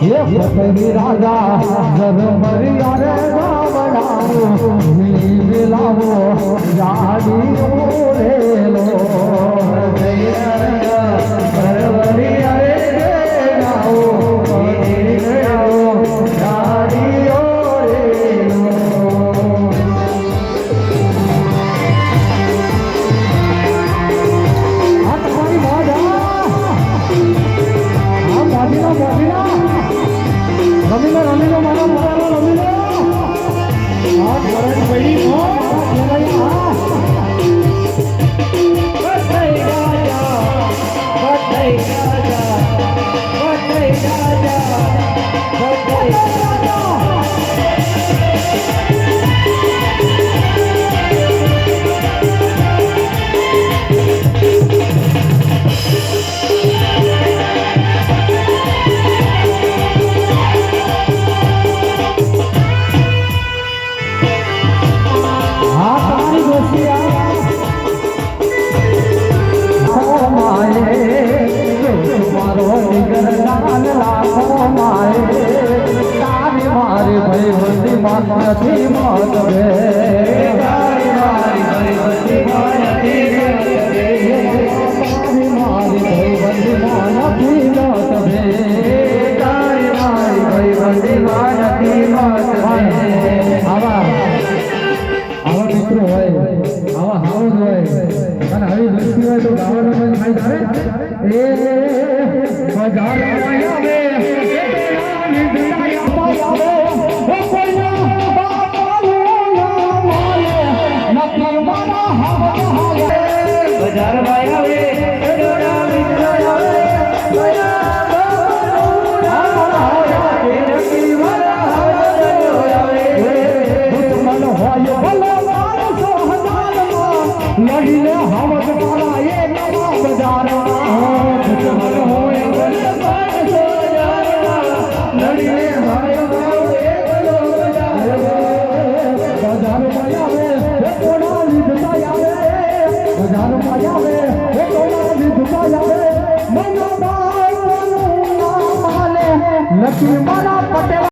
ये फतेही राजा जरमरिया रे गावडाओ मिली मिलावो जाडी ओरेलो फतेही राजा जरमरिया रे गावो मिली मिलावो जाडी ओरेलो आ तुम्हारी मौज रमीलो रमीलो मानो मानो रमीलो आज बरन बड़ी हो लड़ाई बधाई राजा बधाई राजा बधाई राजा बधाई राजा નથી મત બે તારી મારી ભાઈબંધી માં નથી મારી ભાઈબંધી માં નથી મત બે તારી મારી ભાઈબંધી માં નથી મત બે આવા મિત્રો હોય આવા હાઉસ હોય અને આવી દૃષ્ટિ હોય તો ગાવાનો મન થાય એ બજાર આવે બજાર ભાઈ આવે જોડા મિત્ર આવે લડીને હવસ મારા એ નવા બજારમાં લડીને ભાઈ લક્ષ્મી મારા પટેલ